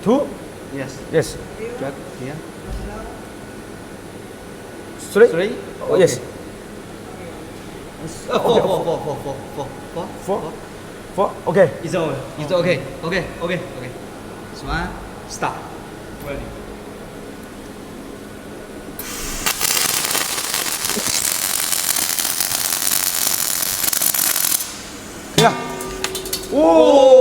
two, Yes. yes, Check here. three, Three. oh, yes, Four. four, okay. It's over. It's okay. Okay. One. Start. Ready. Yeah. Oh.